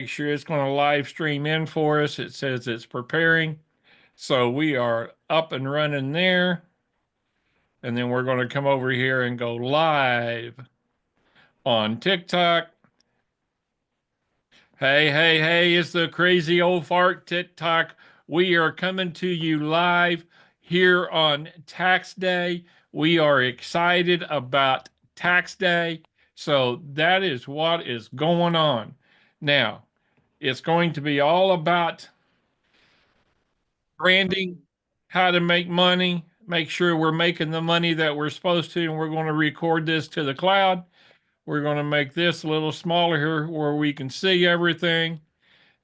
Make sure it's going to live stream in for us. It says it's preparing. So we are up and running there. And then we're going to come over here and go live on TikTok. Hey, hey, hey, it's the crazy old fart TikTok. We are coming to you live here on tax day. We are excited about tax day. So that is what is going on. Now, it's going to be all about branding, how to make money, make sure we're making the money that we're supposed to, and we're going to record this to the cloud. We're going to make this a little smaller here where we can see everything.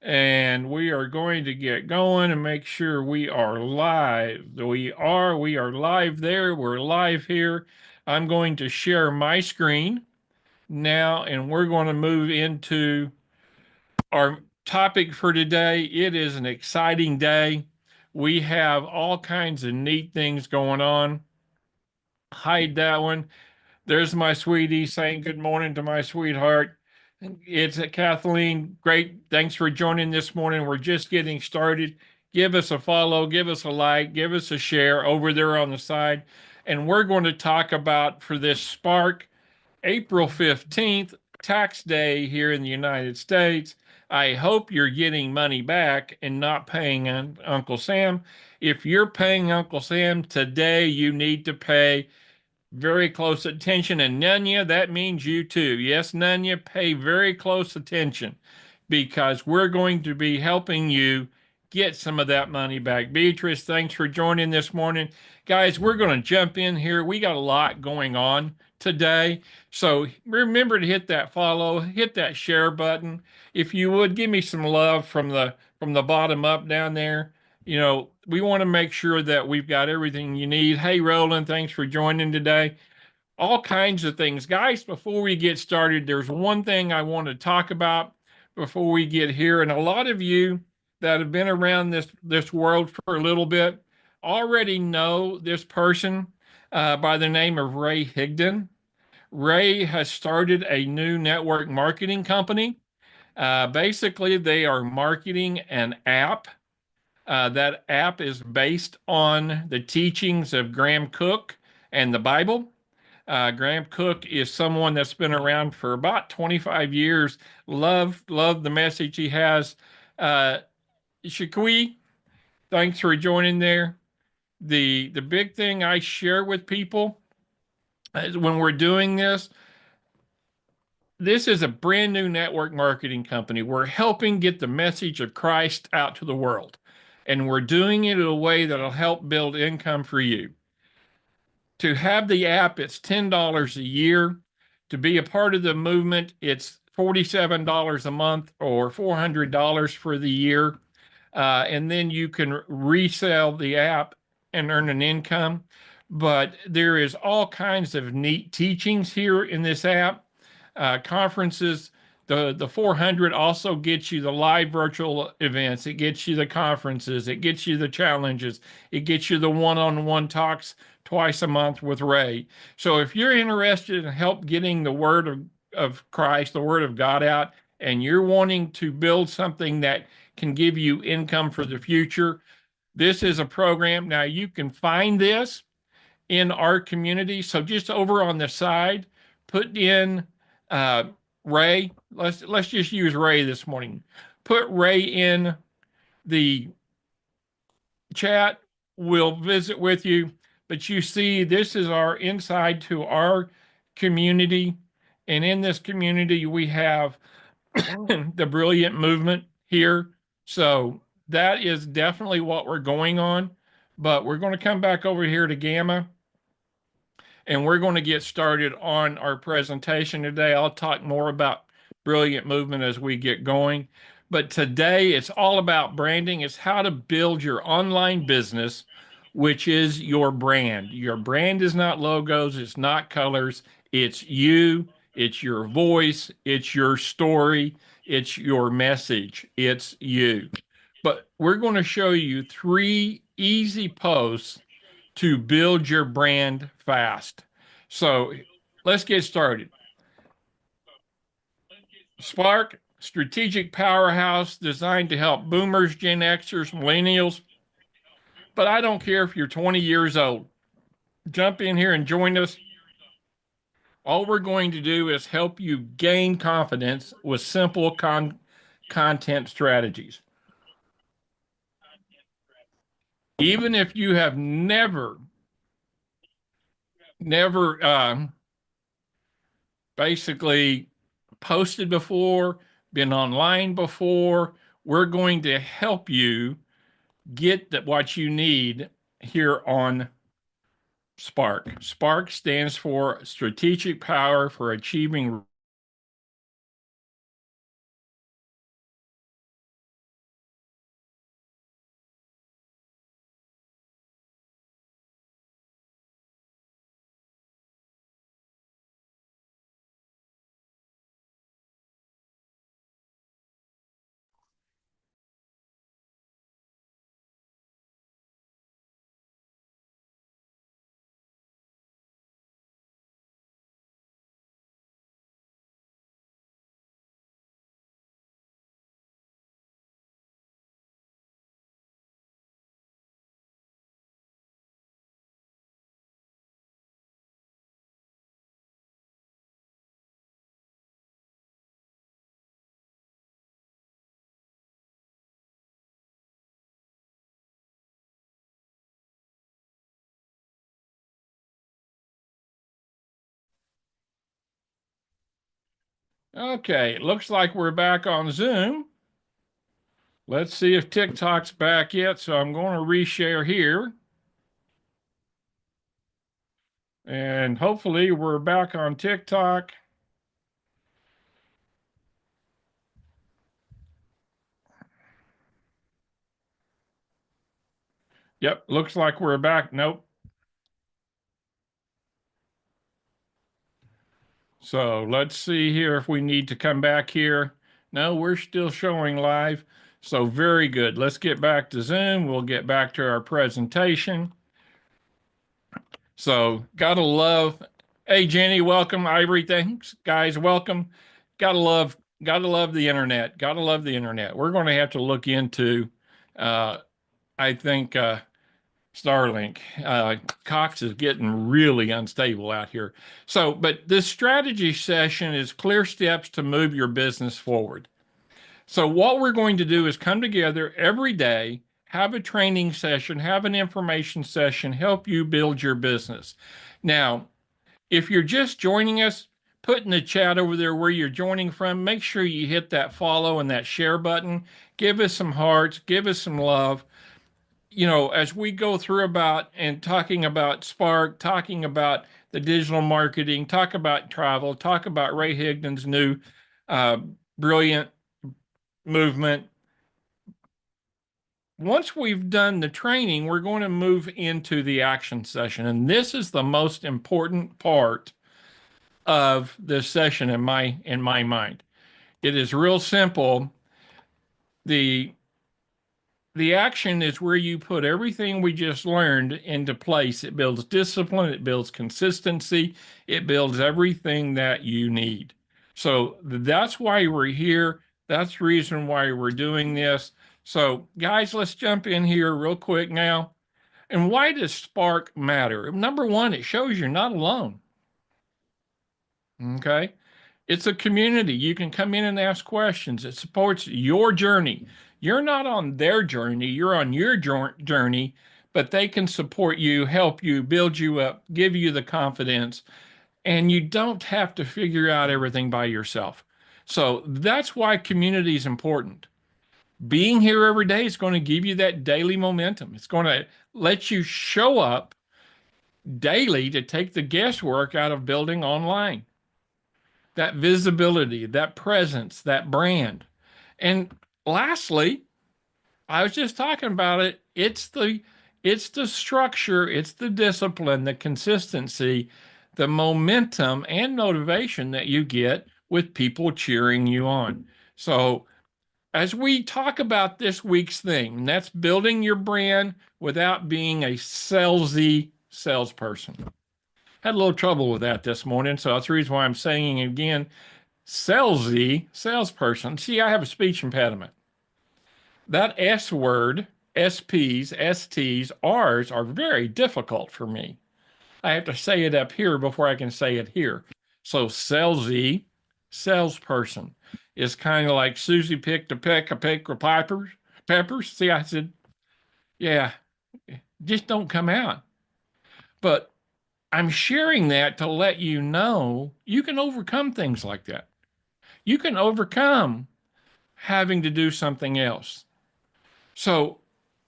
And we are going to get going and make sure we are live. We are live there. We're live here. I'm going to share my screen now, and we're going to move into our topic for today. It is an exciting day. We have all kinds of neat things going on. Hide that one. There's my sweetie saying good morning to my sweetheart. It's Kathleen. Great. Thanks for joining this morning. We're just getting started. Give us a follow, give us a like, give us a share over there on the side. And we're going to talk about for this Spark April 15th, tax day here in the United States. I hope you're getting money back and not paying Uncle Sam. If you're paying Uncle Sam today, you need to pay very close attention. And Nunya, that means you too. Yes, Nunya, pay very close attention because we're going to be helping you get some of that money back. Beatrice, thanks for joining this morning. Guys, we're going to jump in here. We got a lot going on today. So remember to hit that follow, hit that share button. If you would give me some love from the bottom up down there. We want to make sure that we've got everything you need. Hey, Roland, thanks for joining today. All kinds of things. Guys, before we get started, there's one thing I want to talk about before we get here. And a lot of you that have been around this world for a little bit already know this person by the name of Ray Higdon. Ray has started a new network marketing company. Basically, they are marketing an app. That app is based on the teachings of Graham Cook and the Bible. Graham Cook is someone that's been around for about 25 years. Love the message he has. Uh, Shakwi, thanks for joining there. The big thing I share with people is when we're doing this is a brand new network marketing company. We're helping get the message of Christ out to the world, and we're doing it in a way that'll help build income for you. To have the app, it's $10 a year. To be a part of the movement, it's $47 a month or $400 for the year. And then you can resell the app and earn an income. But there is all kinds of neat teachings here in this app. Conferences, the 400 also gets you the live virtual events. It gets you the conferences. It gets you the challenges. It gets you the one-on-one talks twice a month with Ray. So if you're interested in help getting the word of Christ, the word of God out, and you're wanting to build something that can give you income for the future, this is a program. Now you can find this in our community. So just over on the side, put in uh, Ray. Let's just use Ray this morning. Put Ray in the chat. We'll visit with you. But you see, this is our inside to our community. And in this community, we have the brilliant movement here. So that is definitely what we're going on. But we're going to come back over here to Gamma and we're going to get started on our presentation today. I'll talk more about brilliant movement as we get going. But today it's all about branding. It's how to build your online business, which is your brand. Your brand is not logos, it's not colors, it's you, it's your voice, it's your story, it's your message, it's you. But we're going to show you 3 easy posts to build your brand fast. So let's get started. strategic powerhouse designed to help boomers, Gen Xers, millennials. But I don't care if you're 20 years old. Jump in here and join us. All we're going to do is help you gain confidence with simple content strategies. Even if you have never basically posted before, been online before, we're going to help you get what you need here on S.P.A.R.K. S.P.A.R.K stands for Strategic Power for Achieving. Okay, it looks like we're back on Zoom. Let's see if TikTok's back yet. So I'm going to reshare here. And hopefully we're back on TikTok. Yep, looks like we're back. Nope. So let's see here if we need to come back here. No, we're still showing live. So very good. Let's get back to Zoom. We'll get back to our presentation. So gotta love. Hey Jenny, welcome. Ivory, thanks. Guys, welcome. Gotta love the internet. Gotta love the internet. We're going to have to look into I think Starlink. Cox is getting really unstable out here. So, but this strategy session is clear steps to move your business forward. So, what we're going to do is come together every day, have a training session, have an information session, help you build your business. Now, if you're just joining us, put in the chat over there where you're joining from. Make sure you hit that follow and that share button. Give us some hearts, give us some love. As we go through about and talking about S.P.A.R.K, talking about the digital marketing, talk about travel, talk about Ray Higdon's new uh, brilliant movement. Once we've done the training, we're going to move into the action session. And this is the most important part of this session in my mind. It is real simple. The the action is where you put everything we just learned into place. It builds discipline, it builds consistency, it builds everything that you need. So that's why we're here. That's the reason why we're doing this. So, guys, let's jump in here real quick now. And why does S.P.A.R.K matter? Number one, it shows you're not alone. Okay. It's a community. You can come in and ask questions. It supports your journey. You're not on their journey, you're on your journey, but they can support you, help you, build you up, give you the confidence, and you don't have to figure out everything by yourself. So that's why community is important. Being here every day is going to give you that daily momentum. It's going to let you show up daily to take the guesswork out of building online. That visibility, that presence, that brand. And lastly, I was just talking about it. It's the structure, it's the discipline, the consistency, the momentum and motivation that you get with people cheering you on. So as we talk about this week's thing, and that's building your brand without being a salesy salesperson. Had a little trouble with that this morning, so that's the reason why I'm saying it again. salesy, salesperson. See, I have a speech impediment. That S word, SPs, STs, Rs are very difficult for me. I have to say it up here before I can say it here. So salesy, salesperson is kind of like Susie picked a peck of pickled peppers. See, I said, yeah, just don't come out. But I'm sharing that to let you know you can overcome things like that. You can overcome having to do something else. So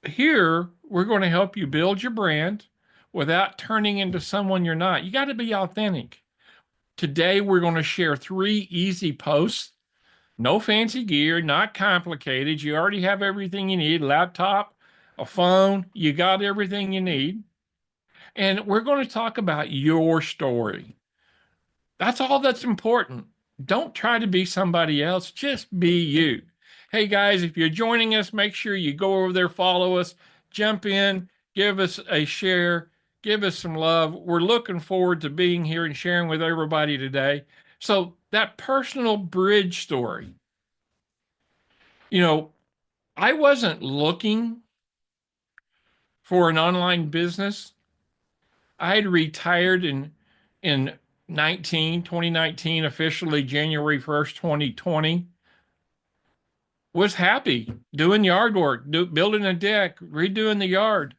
here we're going to help you build your brand without turning into someone you're not. You got to be authentic. Today we're going to share 3 easy posts. No fancy gear, not complicated. You already have everything you need, laptop, a phone, you got everything you need. And we're going to talk about your story. That's all that's important. Don't try to be somebody else, just be you. Hey guys, if you're joining us, make sure you go over there, follow us, jump in, give us a share, give us some love. We're looking forward to being here and sharing with everybody today. So, that personal bridge story, you know, I wasn't looking for an online business. I had retired in 2019, officially January 1st, 2020. Was happy doing yard work, building a deck, redoing the yard.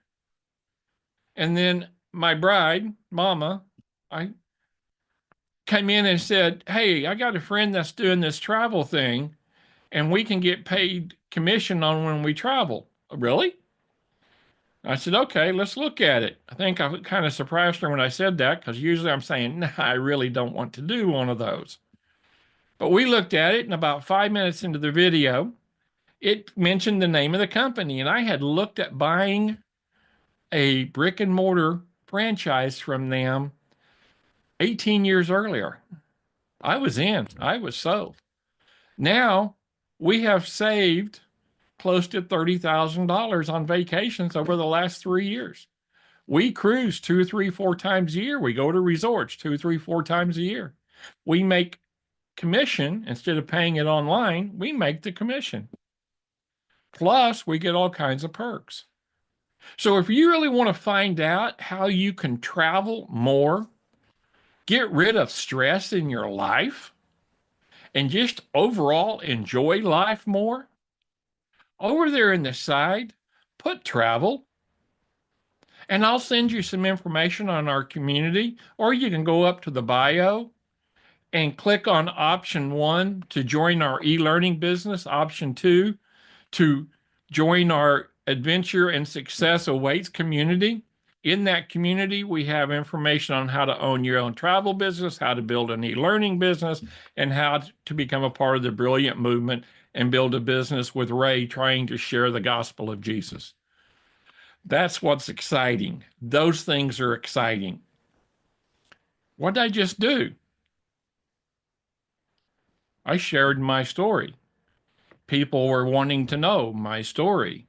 And then my bride, Mama, I came in and said, "Hey, I got a friend that's doing this travel thing, and we can get paid commission on when we travel." Really? I said, "Okay, let's look at it." I think I kind of surprised her when I said that because usually I'm saying, "Nah, I really don't want to do one of those." But we looked at it, and about 5 minutes into the video, it mentioned the name of the company. And I had looked at buying a brick and mortar franchise from them 18 years earlier. I was in, I was sold. Now we have saved close to $30,000 on vacations over the last 3 years. We cruise 2, 3, 4 times a year. We go to resorts 2, 3, 4 times a year. We make commission instead of paying it online. We make the commission. Plus, we get all kinds of perks. So, if you really want to find out how you can travel more, get rid of stress in your life, and just overall enjoy life more, over there in the side, put travel, and I'll send you some information on our community, or you can go up to the bio and click on option 1 to join our e-learning business, option 2 to join our adventure and success awaits community. In that community, we have information on how to own your own travel business, how to build an e-learning business, and how to become a part of the brilliant movement and build a business with Ray trying to share the gospel of Jesus. That's what's exciting. Those things are exciting. What did I just do? I shared my story. People were wanting to know my story.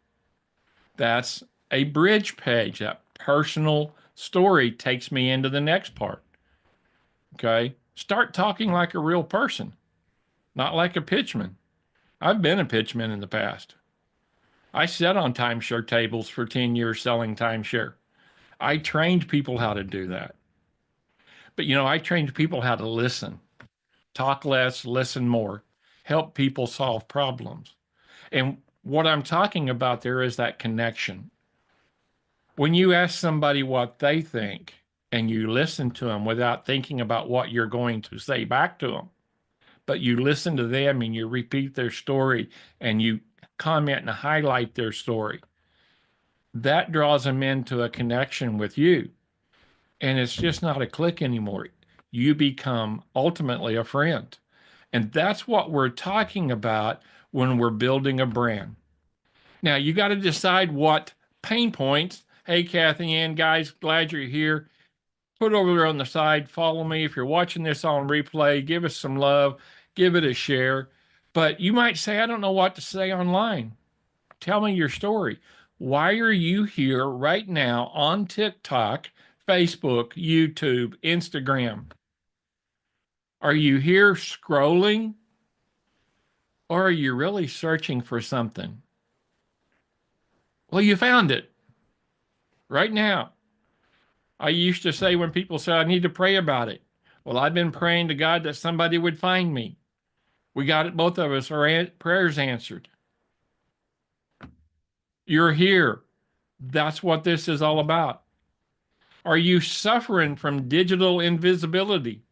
That's a bridge page. That personal story takes me into the next part. Okay. Start talking like a real person, not like a pitchman. I've been a pitchman in the past. I sat on timeshare tables for 10 years selling timeshare. I trained people how to do that. But I trained people how to listen, talk less, listen more, help people solve problems. And what I'm talking about there is that connection. When you ask somebody what they think and you listen to them without thinking about what you're going to say back to them, but you listen to them and you repeat their story and you comment and highlight their story, that draws them into a connection with you. And it's just not a click anymore. You become ultimately a friend. And that's what we're talking about when we're building a brand. Now, you got to decide what pain points. Hey, Kathy Ann, guys, glad you're here. Put over there on the side, follow me. If you're watching this on replay, give us some love, give it a share. But you might say, I don't know what to say online. Tell me your story. Why are you here right now on TikTok, Facebook, YouTube, Instagram? Are you here scrolling, or are you really searching for something? Well, you found it right now. I used to say when people say, I need to pray about it. Well, I've been praying to God that somebody would find me. We got it, both of us, our prayers answered. You're here. That's what this is all about. Are you suffering from digital invisibility?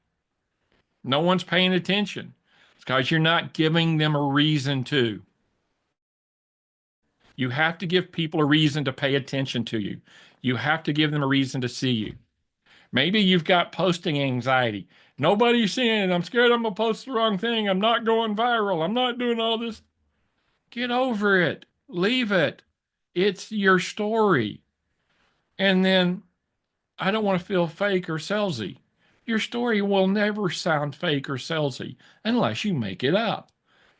No one's paying attention. It's because you're not giving them a reason to. You have to give people a reason to pay attention to you. You have to give them a reason to see you. Maybe you've got posting anxiety. Nobody's seeing it. I'm scared I'm going to post the wrong thing. I'm not going viral. I'm not doing all this. Get over it. Leave it. It's your story. And then I don't want to feel fake or salesy. Your story will never sound fake or salesy unless you make it up.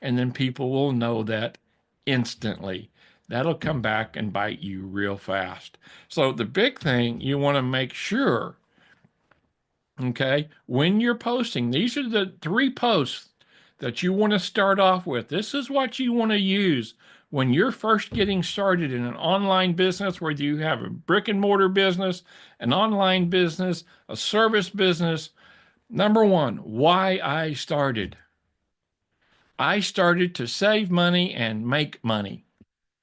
And then people will know that instantly. That'll come back and bite you real fast. So the big thing you want to make sure, okay, when you're posting, these are the 3 posts that you want to start off with. This is what you want to use when you're first getting started in an online business, whether you have a brick and mortar business, an online business, a service business. Number 1, why I started. I started to save money and make money.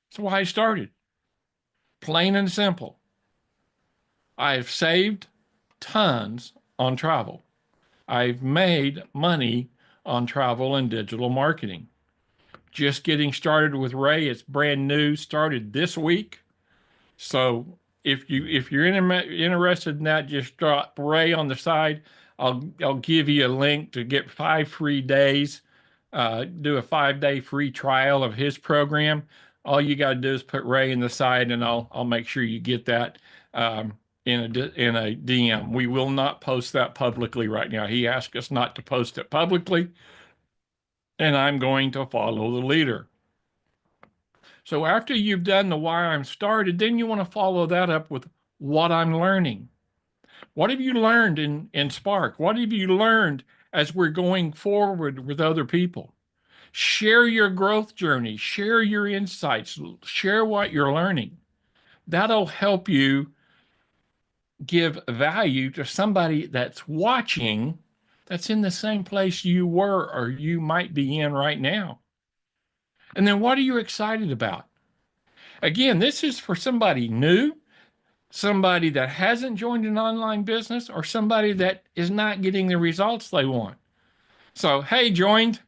That's why I started. Plain and simple. I've saved tons on travel. I've made money on travel and digital marketing. Just getting started with Ray. It's brand new, started this week. So if you're interested in that, just drop Ray on the side. I'll give you a link to get 5 free days. Do a 5-day free trial of his program. All you got to do is put Ray in the side, and I'll make sure you get that in a DM. We will not post that publicly right now. He asked us not to post it publicly, and I'm going to follow the leader. So after you've done the why I'm started, then you want to follow that up with what I'm learning. What have you learned in S.P.A.R.K? What have you learned as we're going forward with other people? Share your growth journey, share your insights, share what you're learning. That'll help you give value to somebody that's watching, that's in the same place you were or you might be in right now. And then what are you excited about? Again, this is for somebody new, somebody that hasn't joined an online business, or somebody that is not getting the results they want. So, hey, joined.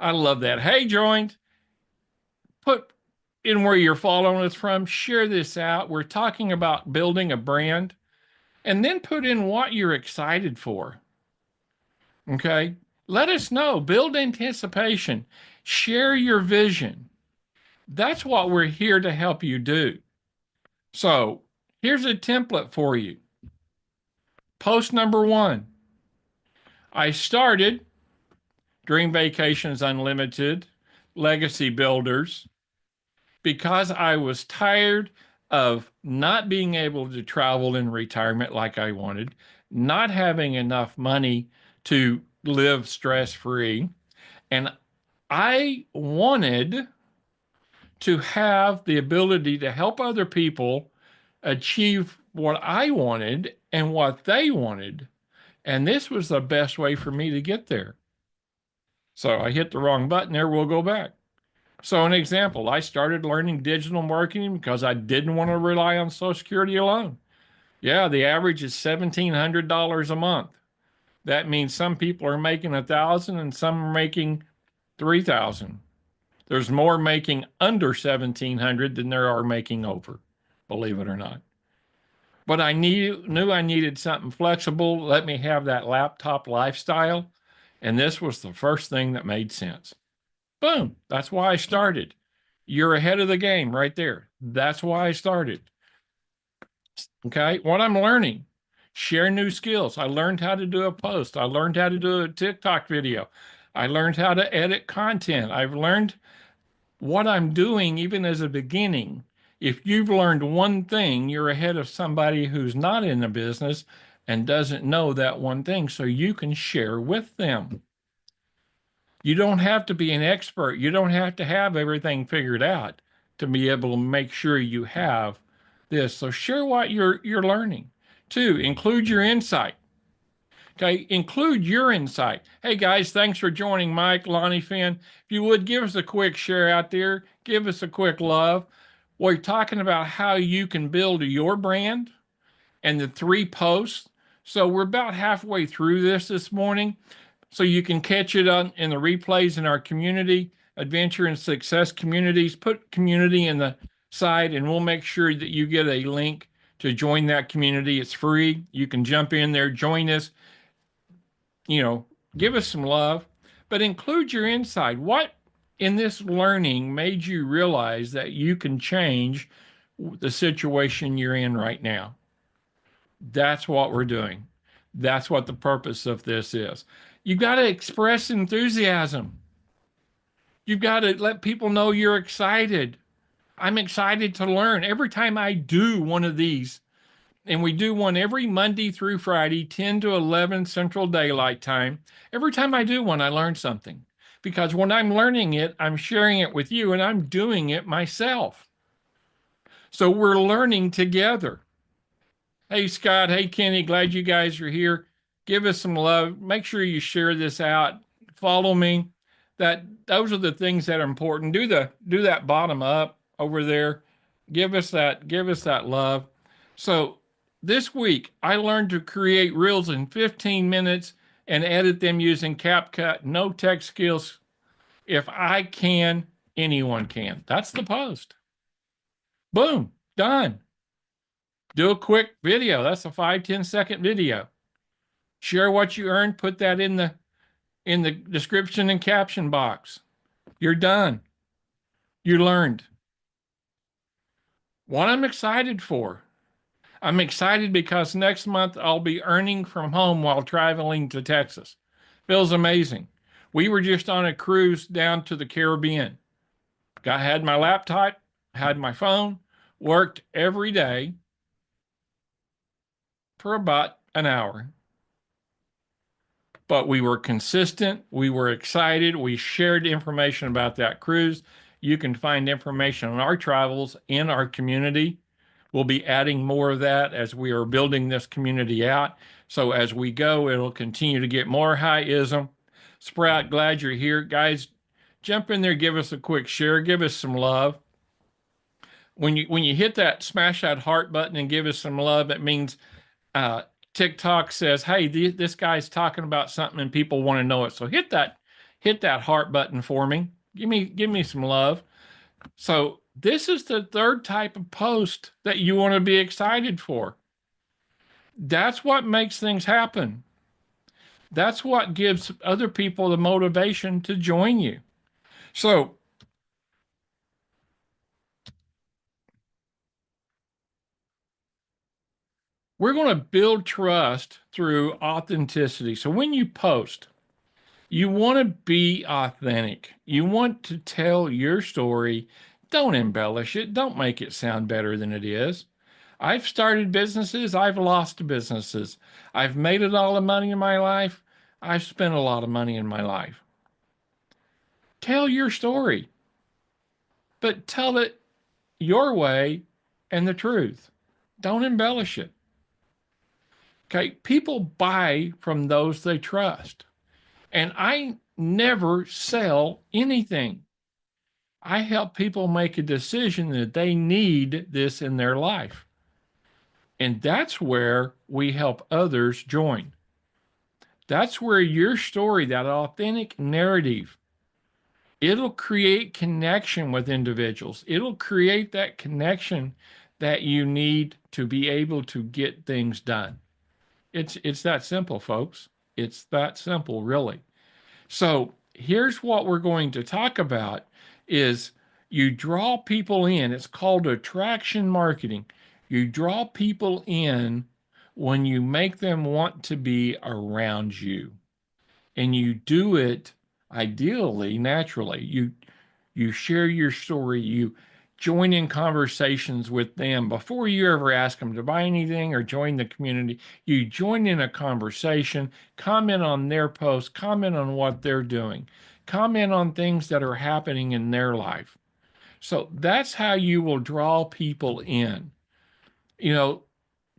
I love that. Hey, joined. Put in where you're following us from. Share this out. We're talking about building a brand, and then put in what you're excited for. Okay. Let us know. Build anticipation. Share your vision. That's what we're here to help you do. So here's a template for you. Post number 1. I started Dream Vacations Unlimited, Legacy Builders, because I was tired of not being able to travel in retirement like I wanted, not having enough money to live stress free. And I wanted to have the ability to help other people achieve what I wanted and what they wanted. And this was the best way for me to get there. So I hit the wrong button there. We'll go back. So an example, I started learning digital marketing because I didn't want to rely on Social Security alone. Yeah, the average is $1,700 a month. That means some people are making 1,000 and some are making 3,000. There's more making under 1,700 than there are making over, believe it or not. But I knew I needed something flexible. Let me have that laptop lifestyle. And this was the first thing that made sense. Boom. That's why I started. You're ahead of the game right there. That's why I started. Okay. What I'm learning, share new skills. I learned how to do a post. I learned how to do a TikTok video. I learned how to edit content. I've learned what I'm doing even as a beginning. If you've learned one thing, you're ahead of somebody who's not in the business and doesn't know that one thing, so you can share with them. You don't have to be an expert. You don't have to have everything figured out to be able to make sure you have this. So share what you're learning. Two, include your insight. Okay, include your insight. Hey guys, thanks for joining Mike, Lonnie, Finn. If you would give us a quick share out there, give us a quick love. We're talking about how you can build your brand and the 3 posts. So we're about halfway through this morning. So you can catch it on in the replays in our community, adventure and success communities. Put community in the side and we'll make sure that you get a link to join that community. It's free. You can jump in there, join us, give us some love, but include your insight. What in this learning made you realize that you can change the situation you're in right now? That's what we're doing. That's what the purpose of this is. You've got to express enthusiasm. You've got to let people know you're excited. I'm excited to learn. Every time I do one of these, and we do one every Monday through Friday, 10 to 11 Central Daylight Time. Every time I do one, I learn something. Because when I'm learning it, I'm sharing it with you and I'm doing it myself. So we're learning together. Hey, Scott. Hey, Kenny. Glad you guys are here. Give us some love. Make sure you share this out. Follow me. Those are the things that are important. Do that bottom up over there. Give us that love. So this week I learned to create reels in 15 minutes and edit them using CapCut. No tech skills. If I can, anyone can. That's the post. Boom, done. Do a quick video. That's a 5-10 second video. Share what you earned. Put that in the description and caption box. You're done. You learned. What I'm excited for. I'm excited because next month I'll be earning from home while traveling to Texas. Feels amazing. We were just on a cruise down to the Caribbean. Had my laptop, had my phone, worked every day for about an hour. But we were consistent. We were excited. We shared information about that cruise. You can find information on our travels in our community. We'll be adding more of that as we are building this community out. So as we go, it'll continue to get more hi-ism. Sprout, glad you're here. Guys, jump in there, give us a quick share, give us some love. When you hit that, smash that heart button and give us some love, it means TikTok says, hey, this guy's talking about something and people want to know it. So hit that heart button for me. Give me some love. So this is the third type of post that you want to be excited for. That's what makes things happen. That's what gives other people the motivation to join you. So we're going to build trust through authenticity. So when you post, you want to be authentic. You want to tell your story. Don't embellish it. Don't make it sound better than it is. I've started businesses. I've lost businesses. I've made a lot of money in my life. I've spent a lot of money in my life. Tell your story, but tell it your way and the truth. Don't embellish it. Okay. People buy from those they trust. And I never sell anything. I help people make a decision that they need this in their life. And that's where we help others join. That's where your story, that authentic narrative, it'll create connection with individuals. It'll create that connection that you need to be able to get things done. It's that simple, folks. It's that simple, really. So here's what we're going to talk about is you draw people in. It's called attraction marketing. You draw people in when you make them want to be around you. And you do it ideally, naturally. You share your story, join in conversations with them before you ever ask them to buy anything or join the community. You join in a conversation, comment on their posts, comment on what they're doing, comment on things that are happening in their life. So that's how you will draw people in. You know,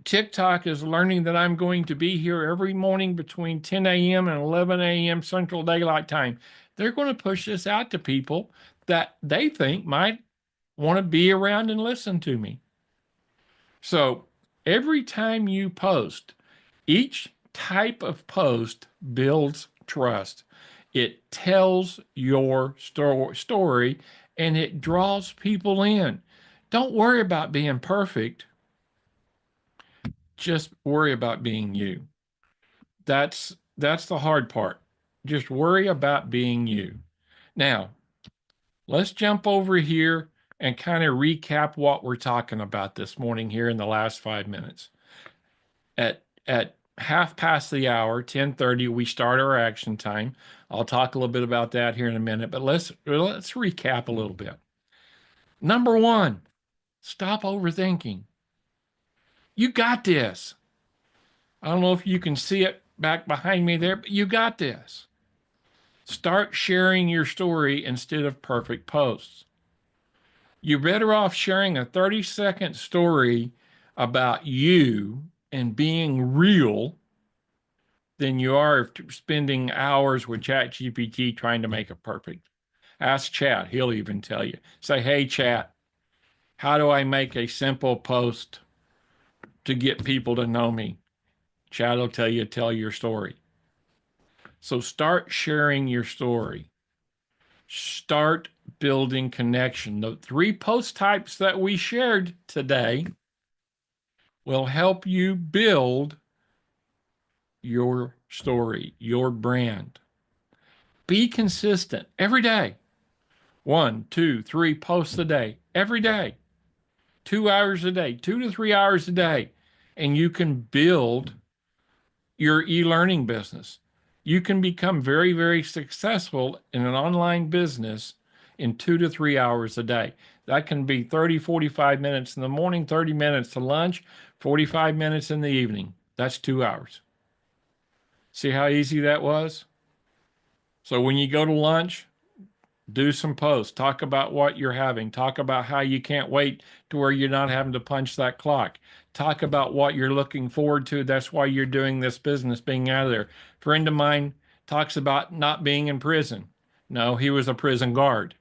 TikTok is learning that I'm going to be here every morning between 10 a.m. and 11 a.m. Central Daylight Time. They're going to push this out to people that they think might want to be around and listen to me. So every time you post, each type of post builds trust. It tells your story and it draws people in. Don't worry about being perfect. Just worry about being you. That's the hard part. Just worry about being you. Now, let's jump over here and kind of recap what we're talking about this morning here in the last 5 minutes. At half past the hour, 10:30, we start our action time. I'll talk a little bit about that here in a minute, but let's recap a little bit. Number one, stop overthinking. You got this. I don't know if you can see it back behind me there, but you got this. Start sharing your story instead of perfect posts. You're better off sharing a 30-second story about you and being real than you are spending hours with ChatGPT trying to make it perfect. Ask Chat, he'll even tell you. Say, hey, Chat, how do I make a simple post to get people to know me? Chat will tell you, tell your story. So start sharing your story. Start building connection. The 3 post types that we shared today will help you build your story, your brand. Be consistent every day. 1, 2, 3 posts a day, every day, 2 hours a day, 2 to 3 hours a day, and you can build your e-learning business. You can become very, very successful in an online business in 2 to 3 hours a day. That can be 30, 45 minutes in the morning, 30 minutes to lunch, 45 minutes in the evening. That's 2 hours. See how easy that was? So when you go to lunch, do some posts, talk about what you're having, talk about how you can't wait to where you're not having to punch that clock, talk about what you're looking forward to. That's why you're doing this business, being out of there. A friend of mine talks about not being in prison. No, he was a prison guard.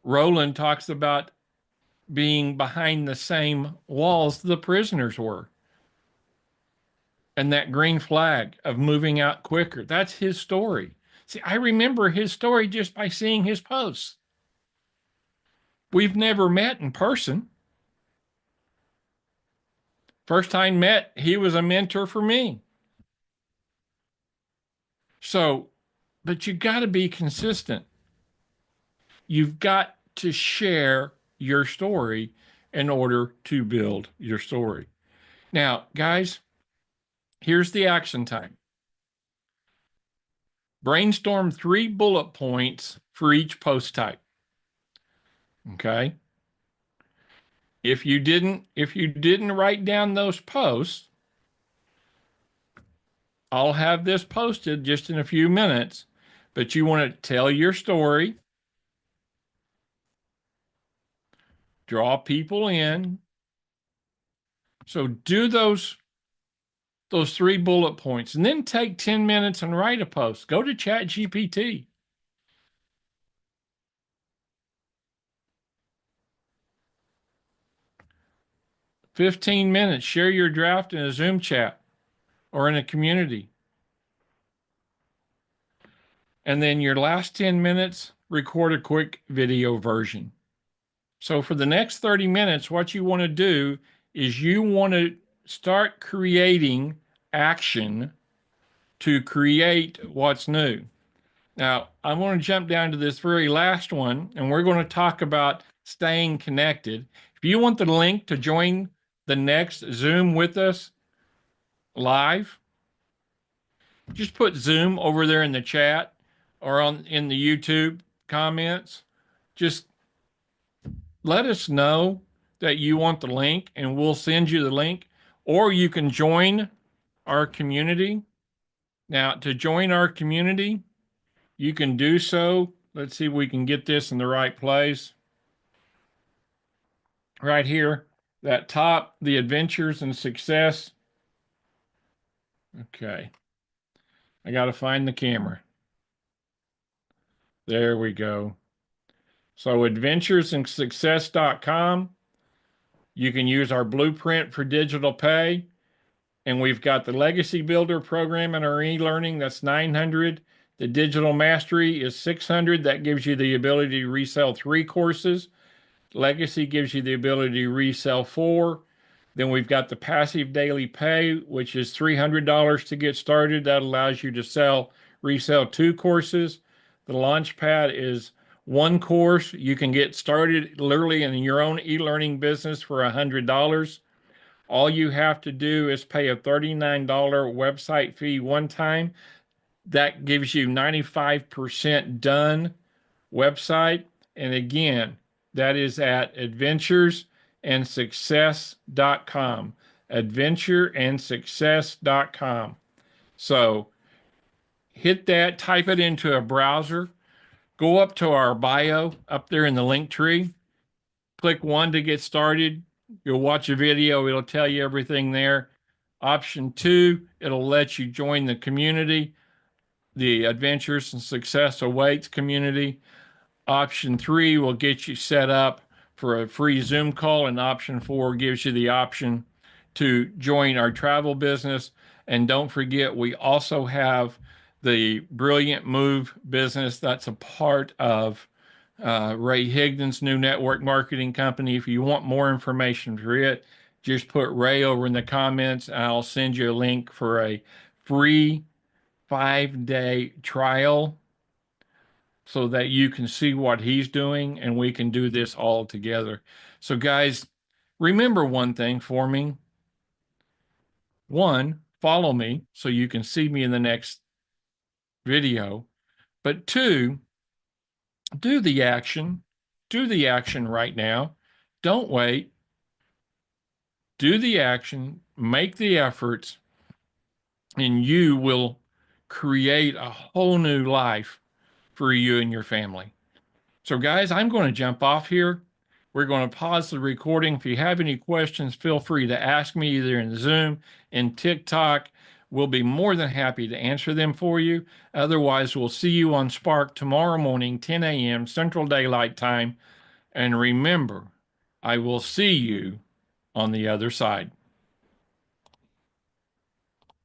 Roland talks about being behind the same walls the prisoners were, and that green flag of moving out quicker. That's his story. See, I remember his story just by seeing his posts. We've never met in person. First time met, he was a mentor for me. So, but you got to be consistent. You've got to share your story in order to build your story. Now, guys, here's the action time. Brainstorm 3 bullet points for each post type. Okay? If you didn't write down those posts, I'll have this posted just in a few minutes, but you want to tell your story, draw people in. So do those 3 bullet points and then take 10 minutes and write a post. Go to ChatGPT. $15, share your draft in a Zoom chat or in a community. And then your last 10 minutes, record a quick video version. So for the next 30 minutes, what you want to do is you want to start creating action to create what's new. Now, I want to jump down to this very last one, and we're going to talk about staying connected. If you want the link to join the next Zoom with us live, just put Zoom over there in the chat or in the YouTube comments. Just let us know that you want the link and we'll send you the link, or you can join our community. Now, to join our community, you can do so. Let's see if we can get this in the right place. Right here, that top, the adventures and success. Okay, I got to find the camera. There we go. So, adventuresandsuccess.com. You can use our blueprint for digital pay. And we've got the Legacy Builder program in our e-learning. That's 900. The Digital Mastery is 600. That gives you the ability to resell 3 courses. Legacy gives you the ability to resell 4. Then we've got the Passive Daily Pay, which is $300 to get started. That allows you to resell 2 courses. The Launchpad is 1 course. You can get started literally in your own e-learning business for $100. All you have to do is pay a $39 website fee one time. That gives you 95% done website. And again, that is at adventuresandsuccess.com. Adventureandsuccess.com. So hit that, type it into a browser, go up to our bio up there in the link tree, click 1 to get started. You'll watch a video, it'll tell you everything there. Option 2, it'll let you join the community, the Adventures and Success Awaits community. Option 3 will get you set up for a free Zoom call, and option 4 gives you the option to join our travel business. And don't forget, we also have the Brilliant Move business that's a part of Ray Higdon's new network marketing company. If you want more information for it, just put Ray over in the comments and I'll send you a link for a free 5-day trial so that you can see what he's doing and we can do this all together. So, guys, remember one thing for me. 1, follow me so you can see me in the next video. But 2, do the action. Do the action right now. Don't wait. Do the action, make the efforts, and you will create a whole new life for you and your family. So, guys, I'm going to jump off here. We're going to pause the recording. If you have any questions, feel free to ask me either in Zoom, in TikTok. We'll be more than happy to answer them for you. Otherwise, we'll see you on S.P.A.R.K tomorrow morning, 10 a.m. Central Daylight Time. And remember, I will see you on the other side.